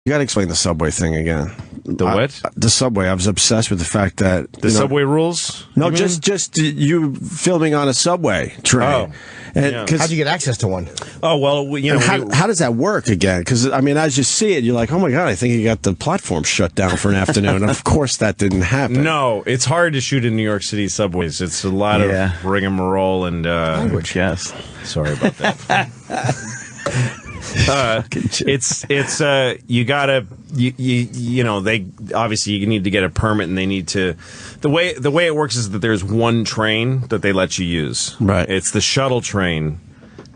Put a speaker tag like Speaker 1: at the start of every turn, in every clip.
Speaker 1: You got to explain the subway thing again.
Speaker 2: The what?
Speaker 1: The subway. I was obsessed with the fact that
Speaker 2: the subway rules.
Speaker 1: No, just you filming on a subway train.
Speaker 2: Oh,
Speaker 1: and
Speaker 3: how'd you get access to one?
Speaker 2: Oh well,
Speaker 1: how does that work again? Because I mean, as you see it, you're like, oh my god, I think you got the platform shut down for an afternoon. Of course, that didn't happen.
Speaker 2: No, it's hard to shoot in New York City subways. It's a lot of rigmarole and
Speaker 3: language.
Speaker 2: Yes, sorry about that. You gotta they obviously you need to get a permit and they need to the way it works is that there's one train that they let you use.
Speaker 1: Right.
Speaker 2: It's the shuttle train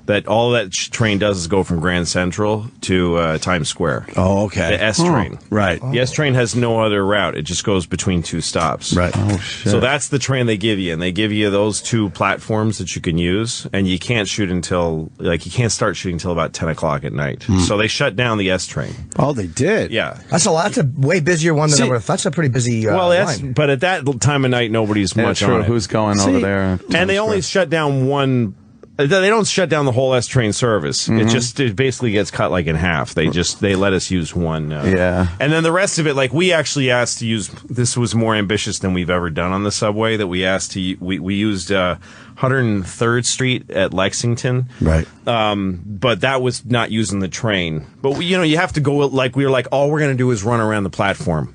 Speaker 2: that all that train does is go from Grand Central to Times Square.
Speaker 1: Oh, okay.
Speaker 2: The S train.
Speaker 1: Right.
Speaker 2: The S train has no other route. It just goes between two stops.
Speaker 1: Right.
Speaker 3: Oh, shit.
Speaker 2: So that's the train they give you, and they give you those two platforms that you can use, and you can't shoot until, you can't start shooting until about 10 o'clock at night. So they shut down the S train.
Speaker 1: Oh, they did?
Speaker 2: Yeah.
Speaker 3: That's a lot. That's a way busier one than I would have. That's a pretty busy line.
Speaker 2: But at that time of night, nobody's much on it.
Speaker 4: Who's going over there?
Speaker 2: And they only shut down one. They don't shut down the whole S train service. It basically gets cut in half. They let us use one.
Speaker 4: Yeah.
Speaker 2: And then the rest of it, we actually asked to use. This was more ambitious than we've ever done on the subway. That we asked to we used 103rd Street at Lexington.
Speaker 1: Right.
Speaker 2: But that was not using the train. But you have to go. We were like, all we're going to do is run around the platform,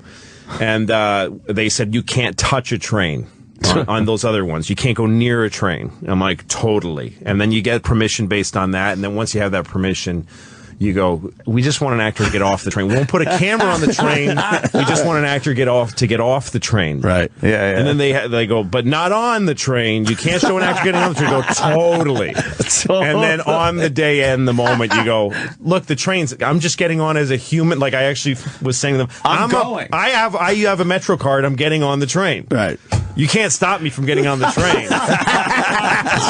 Speaker 2: and they said you can't touch a train. on those other ones. You can't go near a train. I'm like, totally. And then you get permission based on that. And then once you have that permission, you go, we just want an actor to get off the train. We won't put a camera on the train. We just want an actor to get off the train.
Speaker 1: Right.
Speaker 4: Yeah.
Speaker 2: And then they go, but not on the train. You can't show an actor getting on the train. You go, totally. And then on the day and the moment, you go, look, the trains, I'm just getting on as a human. I actually was saying to them,
Speaker 4: I'm going.
Speaker 2: I have a Metro card. I'm getting on the train.
Speaker 1: Right.
Speaker 2: You can't stop me from getting on the train.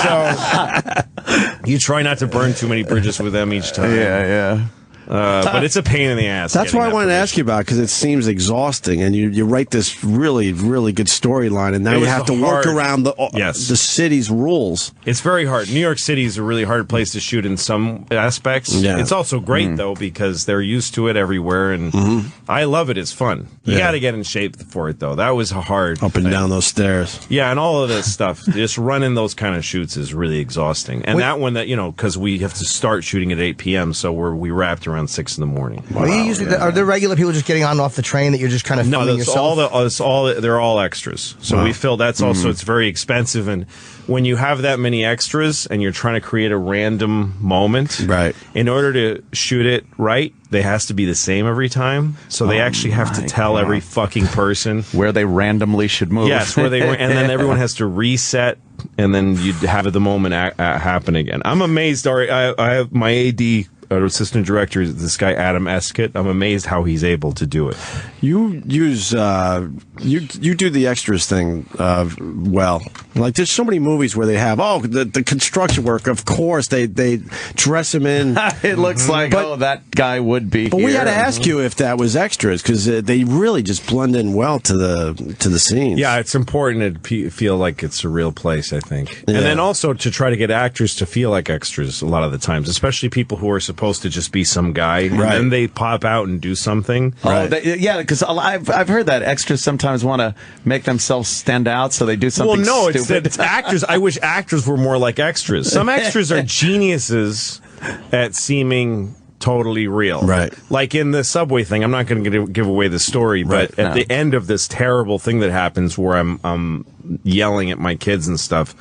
Speaker 2: So you try not to burn too many bridges with them each time.
Speaker 4: Yeah.
Speaker 2: But it's a pain in the ass.
Speaker 1: That's why I wanted to ask you about, because it seems exhausting, and you write this really, really good storyline, and now you have to work around the city's rules.
Speaker 2: It's very hard. New York City is a really hard place to shoot in some aspects.
Speaker 1: Yeah.
Speaker 2: It's also great, though, because they're used to it everywhere, and I love it. It's fun. You got to get in shape for it, though. That was hard.
Speaker 1: Up and down those stairs.
Speaker 2: Yeah, and all of this stuff. Just running those kind of shoots is really exhausting. And that one, because we have to start shooting at 8 p.m., so we wrapped around 6 in the morning.
Speaker 3: Wow, are there regular people just getting on and off the train that you're just kind of filming yourself?
Speaker 2: They're all extras. So we feel that's also, it's very expensive. And when you have that many extras and you're trying to create a random moment,
Speaker 1: right?
Speaker 2: In order to shoot it right, they has to be the same every time. So they actually have to tell every fucking person
Speaker 4: where they randomly should move.
Speaker 2: Yes, and then everyone has to reset, and then you'd have the moment happen again. I'm amazed. I have my AD. Our assistant director is this guy Adam Escott. I'm amazed how he's able to do it.
Speaker 1: You use you do the extras thing well. There's so many movies where they have the construction work. Of course they dress him in.
Speaker 4: It looks like that guy would be.
Speaker 1: But
Speaker 4: here.
Speaker 1: we had to ask you if that was extras, because they really just blend in well to the scenes.
Speaker 2: Yeah, it's important to feel like it's a real place, I think, and then also to try to get actors to feel like extras a lot of the times, especially people who are supposed to just be some guy, and then they pop out and do something.
Speaker 4: Right. Because I've heard that extras sometimes want to make themselves stand out, so they do something stupid.
Speaker 2: It's actors. I wish actors were more like extras. Some extras are geniuses at seeming totally real.
Speaker 1: Right.
Speaker 2: Like in the subway thing, I'm not going to give away the story, but at the end of this terrible thing that happens where I'm yelling at my kids and stuff,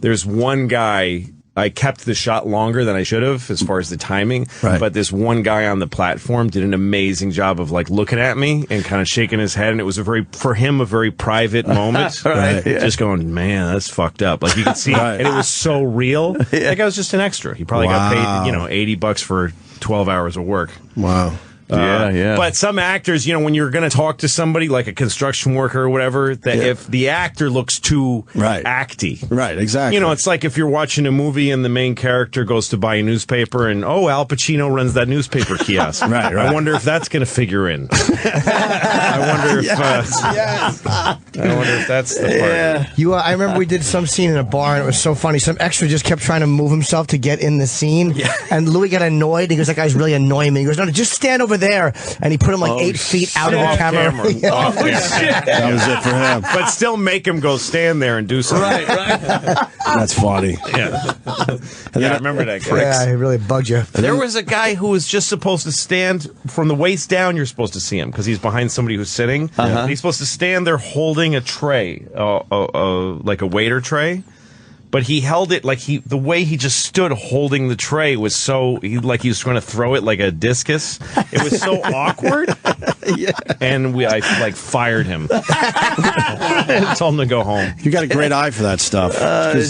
Speaker 2: there's one guy. I kept the shot longer than I should have as far as the timing.
Speaker 1: Right.
Speaker 2: But this one guy on the platform did an amazing job of looking at me and kind of shaking his head. And it was for him, a very private moment. Just going, man, that's fucked up. You could see, and it was so real. I was just an extra. He probably got paid, $80 for 12 hours of work.
Speaker 1: Wow.
Speaker 2: But some actors, when you're going to talk to somebody like a construction worker or whatever, if the actor looks too acty.
Speaker 1: Right, exactly.
Speaker 2: It's like if you're watching a movie and the main character goes to buy a newspaper and, Al Pacino runs that newspaper kiosk.
Speaker 1: Right.
Speaker 2: I wonder if that's going to figure in. I wonder if I wonder if that's the part.
Speaker 3: I remember we did some scene in a bar, and it was so funny. Some extra just kept trying to move himself to get in the scene, and Louis got annoyed. He goes, that guy's really annoying me. He goes, no, just stand over over there, and he put him like 8 feet out of the camera.
Speaker 2: Oh, shit.
Speaker 1: That was it for him.
Speaker 2: But still make him go stand there and do something.
Speaker 4: Right.
Speaker 1: That's funny.
Speaker 2: Yeah. Yeah, I remember that guy.
Speaker 3: Yeah, he really bugged you.
Speaker 2: There was a guy who was just supposed to stand from the waist down. You're supposed to see him because he's behind somebody who's sitting. And he's supposed to stand there holding a tray, like a waiter tray. But he held it like the way he just stood holding the tray was so like he was trying to throw it like a discus. It was so awkward. Yeah. And I fired him. Told him to go home.
Speaker 1: You got a great eye for that stuff.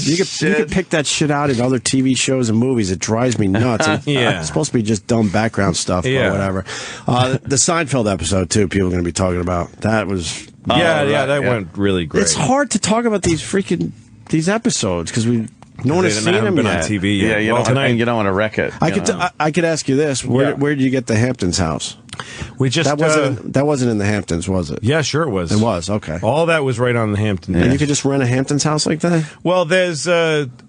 Speaker 1: You could pick that shit out in other TV shows and movies. It drives me nuts.
Speaker 2: Yeah.
Speaker 1: It's supposed to be just dumb background stuff or whatever. The Seinfeld episode, too, people are going to be talking about. That was...
Speaker 2: that went really great.
Speaker 1: It's hard to talk about these episodes because no one has seen them
Speaker 2: been
Speaker 1: yet.
Speaker 2: on TV yet.
Speaker 4: Yeah, you don't want to wreck it.
Speaker 1: I could ask you this: where did you get the Hamptons house?
Speaker 2: We just
Speaker 1: that wasn't in the Hamptons, was it?
Speaker 2: Yeah, sure it was.
Speaker 1: It was, okay.
Speaker 2: All that was right on the Hampton.
Speaker 1: And you could just rent a Hamptons house like that?
Speaker 2: Well,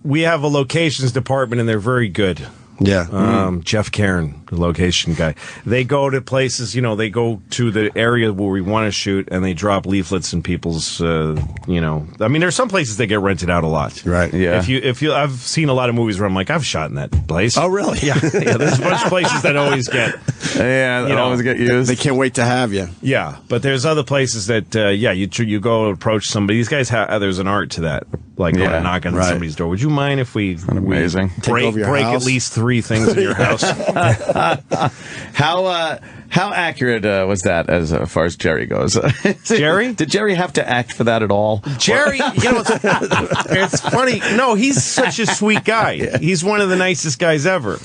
Speaker 2: we have a locations department, and they're very good.
Speaker 1: Yeah.
Speaker 2: Jeff Cairn, the location guy. They go to places, they go to the area where we want to shoot, and they drop leaflets in people's, I mean, there's some places that get rented out a lot.
Speaker 1: Right.
Speaker 4: Yeah.
Speaker 2: I've seen a lot of movies where I'm like, I've shot in that place.
Speaker 1: Oh, really?
Speaker 2: Yeah. There's a bunch of places that always get.
Speaker 4: Yeah, always get used.
Speaker 1: They can't wait to have you.
Speaker 2: Yeah, but there's other places that, you go approach somebody. These guys there's an art to that. Like going to knock on somebody's door. Would you mind if we
Speaker 4: amazing.
Speaker 2: break at least 3 things in your house?
Speaker 4: How accurate was that as far as Jerry goes?
Speaker 2: Jerry?
Speaker 4: Did Jerry have to act for that at all?
Speaker 2: Jerry, it's funny. No, he's such a sweet guy. Yeah. He's one of the nicest guys ever.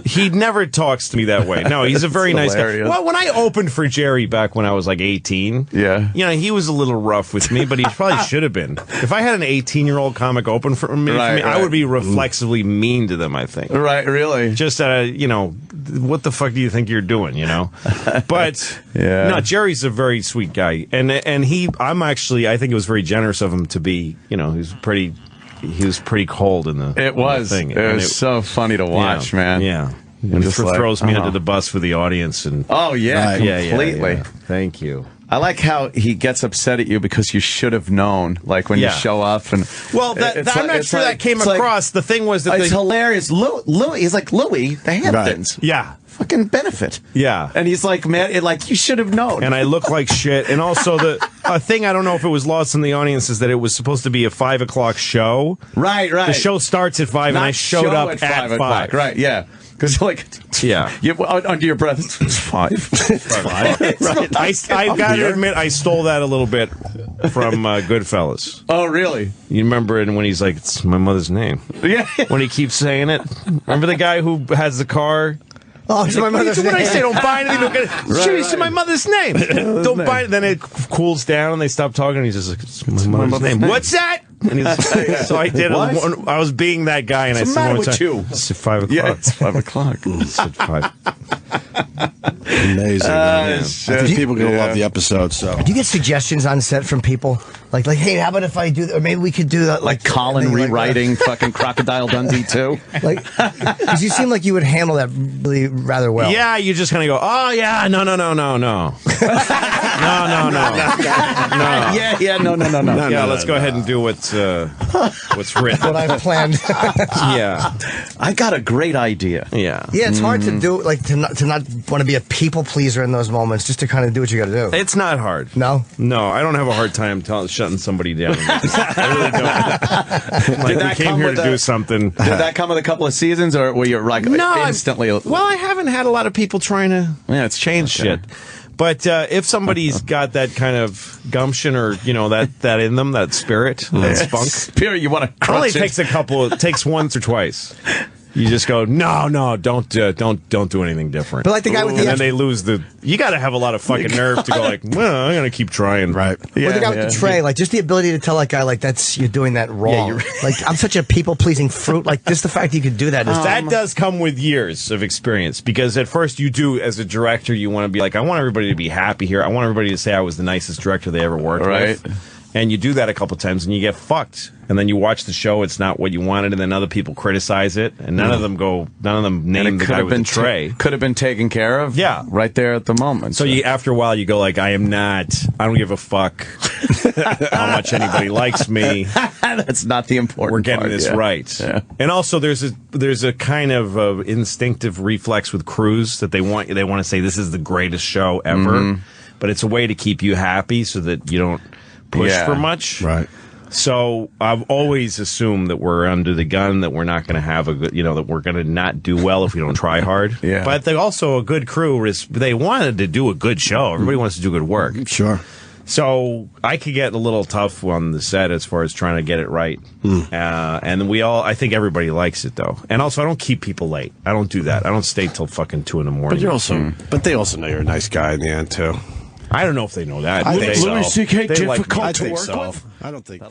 Speaker 2: He never talks to me that way. No, he's a very nice guy. Well, when I opened for Jerry back when I was like 18, he was a little rough with me, but he probably should have been. If I had an 18-year-old comic open for me, I would be reflexively mean to them, I think.
Speaker 4: Right, really?
Speaker 2: Just, what the fuck do you think you're doing, But, no, Jerry's a very sweet guy. And I think it was very generous of him to be, he was pretty cold in the thing.
Speaker 4: It was so funny to watch, man.
Speaker 2: Yeah. And just throws me under the bus for the audience. And
Speaker 4: completely.
Speaker 2: Yeah. Thank you.
Speaker 4: I like how he gets upset at you because you should have known, like when you show up. And
Speaker 2: well, I'm not sure that came across. The thing was that
Speaker 4: it's hilarious. Louis, he's like, Louis, the Hamptons.
Speaker 2: Right. Yeah.
Speaker 4: Fucking benefit.
Speaker 2: Yeah.
Speaker 4: And he's like, man, you should have known.
Speaker 2: And I look like shit. And also a thing I don't know if it was lost in the audience is that it was supposed to be a 5 o'clock show.
Speaker 4: Right.
Speaker 2: The show starts at 5 and I showed up at 5.
Speaker 4: Right, yeah. Because under your breath, it's 5.
Speaker 2: 5. I've got to admit, I stole that a little bit from Goodfellas.
Speaker 4: Oh, really?
Speaker 2: You remember it when he's like, it's my mother's name.
Speaker 4: Yeah.
Speaker 2: When he keeps saying it. Remember the guy who has the car?
Speaker 3: Oh, it's my mother's name.
Speaker 2: When I say don't buy anything, it's my mother's name. Don't buy it. Then it cools down and they stop talking. And he's just like, it's my mother's name. What's that? And he's so I did. I was being that guy, and
Speaker 4: What's
Speaker 2: I said,
Speaker 4: "What's the matter with you?"
Speaker 2: It's 5 o'clock.
Speaker 4: Yeah, it's 5 o'clock.
Speaker 2: I said 5.
Speaker 1: Amazing. I think people are going to love the episode. So,
Speaker 3: do you get suggestions on set from people? Like, hey, how about if I do that? Or maybe we could do that.
Speaker 4: Like Colin rewriting fucking Crocodile Dundee 2?
Speaker 3: Because you seem like you would handle that really rather well.
Speaker 2: Yeah, you just kind of go, oh, yeah, no. No. No. Yeah, let's go ahead and do what's written.
Speaker 3: What I've planned.
Speaker 2: Yeah.
Speaker 4: I got a great idea.
Speaker 2: Yeah.
Speaker 3: Yeah, it's hard to do, like, to not want to be a people pleaser in those moments, just to kind of do what you got to do.
Speaker 2: It's not hard.
Speaker 3: No?
Speaker 2: No, I don't have a hard time shutting somebody down. I really don't. Like, we came here to do something.
Speaker 4: Did that come with a couple of seasons, or were you like instantly?
Speaker 2: Well, I haven't had a lot of people trying to change shit. But if somebody's got that kind of gumption or that in them, that spirit, that spunk,
Speaker 4: spirit, you want to crush
Speaker 2: it takes once or twice. You just go, no, don't do anything different.
Speaker 3: But like the guy with the...
Speaker 2: And then they lose the... You got to have a lot of fucking nerve to go like, well, I'm going to keep trying.
Speaker 1: Right.
Speaker 3: With the guy with the tray, like just the ability to tell that guy, like, you're doing that wrong. Yeah, like, I'm such a people-pleasing fruit. Like, just the fact that you could do that.
Speaker 2: That does come with years of experience. Because at first you do, as a director, you want to be like, I want everybody to be happy here. I want everybody to say I was the nicest director they ever worked with. And you do that a couple times and you get fucked. and then you watch the show, it's not what you wanted, and then other people criticize it, and none of them name the guy with the tray.
Speaker 4: Could have been taken care of.
Speaker 2: Yeah,
Speaker 4: right there at the moment.
Speaker 2: So after a while, you go like, I don't give a fuck how much anybody likes me.
Speaker 4: That's not the important.
Speaker 2: We're getting
Speaker 4: part,
Speaker 2: this right. Yeah. And also, there's a kind of instinctive reflex with crews that they want to say this is the greatest show ever, but it's a way to keep you happy so that you don't push for much.
Speaker 1: Right.
Speaker 2: So I've always assumed that we're under the gun, that we're not going to have a good, that we're going to not do well if we don't try hard.
Speaker 4: Yeah.
Speaker 2: But they also a good crew they wanted to do a good show. Everybody wants to do good work.
Speaker 1: Sure.
Speaker 2: So I could get a little tough on the set as far as trying to get it right. And I think everybody likes it though. And also I don't keep people late. I don't do that. I don't stay till fucking 2 a.m.
Speaker 1: But they also know you're a nice guy in the end too.
Speaker 2: I don't know if they know that.
Speaker 1: I think
Speaker 4: Louis C.K. difficult
Speaker 1: I
Speaker 4: to
Speaker 1: think
Speaker 4: work
Speaker 1: so.
Speaker 4: with?
Speaker 1: I don't think.